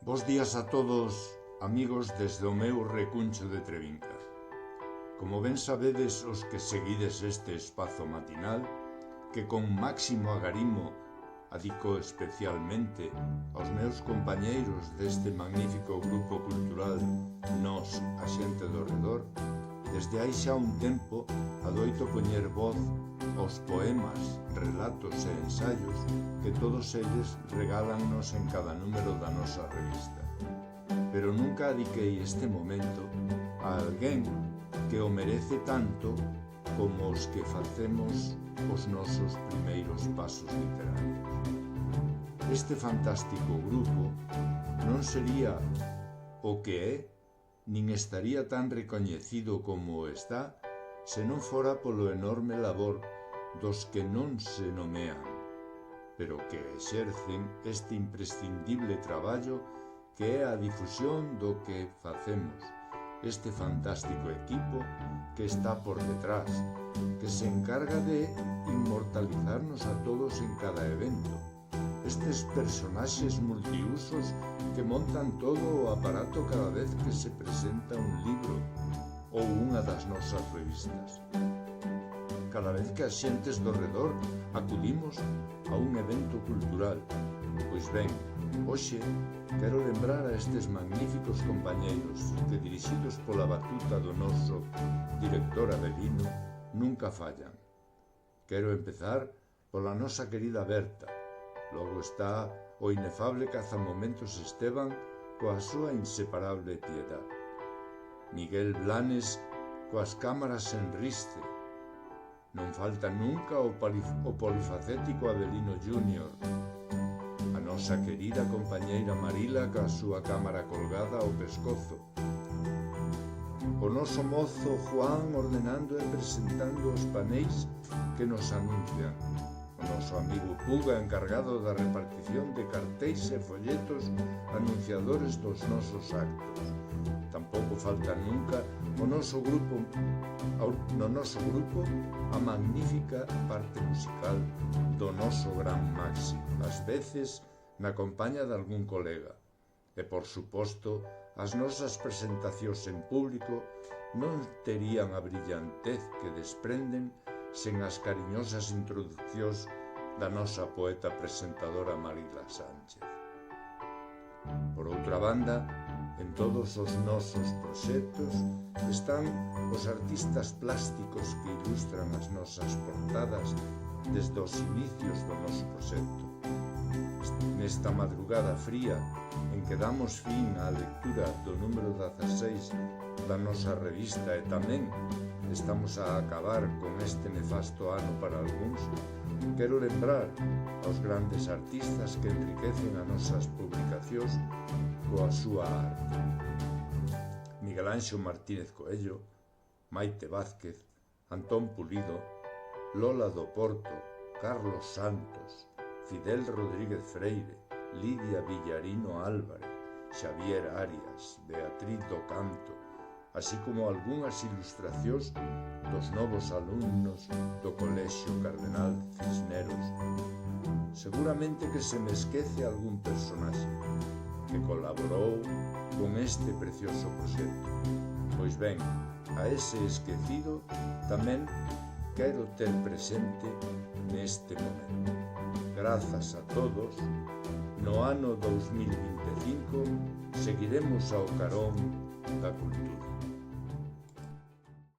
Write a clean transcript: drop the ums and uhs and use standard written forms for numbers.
Bos días a todos, amigos, desde o meu recuncho de Trevinca. Como ben sabedes os que seguides este espazo matinal, que con máximo agarimo adico especialmente aos meus compañeiros deste magnífico grupo cultural Nós, a xente do redor, desde hai xa un tempo adoito poñer voz aos poemas, relatos e ensaios que todos eles regálannos en cada número da nosa revista. Pero nunca adiquei este momento a alguén que o merece tanto como os que facemos os nosos primeiros pasos literarios. Este fantástico grupo non sería o que é, nin estaría tan recoñecido como o está, se non fora polo enorme labor dos que non se nomean, pero que exercen este imprescindible traballo que é a difusión do que facemos, este fantástico equipo que está por detrás, que se encarga de inmortalizarnos a todos en cada evento. Estes personaxes multiusos que montan todo o aparato cada vez que se presenta un libro ou unha das nosas revistas. Cada vez que as xentes do redor acudimos a un evento cultural. Pois ben, hoxe quero lembrar a estes magníficos compañeiros que, dirixidos pola batuta do noso director Avelino, nunca fallan. Quero empezar pola nosa querida Berta. Logo está o inefable cazamomentos Esteban coa súa inseparable piedad. Miguel Blanes coas cámaras en ristre. Non falta nunca o polifacético Avelino Júnior. A nosa querida compañeira Marila coa súa cámara colgada ao pescozo. O noso mozo Juan ordenando e presentando os paneis que nos anuncian. O noso amigo Puga encargado da repartición de cartéis e folletos anunciadores dos nosos actos. Tampouco falta nunca no noso grupo a magnífica parte musical do noso gran Maxi, ás veces na compaña de algún colega. E, por suposto, as nosas presentacións en público non terían a brillantez que desprenden sen as cariñosas introducións da nosa poeta presentadora Marila Sánchez. Por outra banda, en todos os nosos proxectos están os artistas plásticos que ilustran as nosas portadas desde os inicios do noso proxecto. Nesta madrugada fría en que damos fin á lectura do número 16 da nosa revista e tamén estamos a acabar con este nefasto ano para algúns, quero lembrar aos grandes artistas que enriquecen as nosas publicacións coa súa arte. Miguel Anxo Martínez Coello, Maite Vázquez, Antón Pulido, Lola do Porto, Carlos Santos, Fidel Rodríguez Freire, Lidia Villarino Álvarez, Xavier Arias, Beatriz do Canto, así como algunhas ilustracións dos novos alumnos do Colexio Cardenal Cisneros. Seguramente que se me esquece algún personaxe que colaborou con este precioso proxecto. Pois ben, a ese esquecido tamén quero ter presente neste momento. Grazas a todos, no ano 2025 seguiremos ao carón da cultura.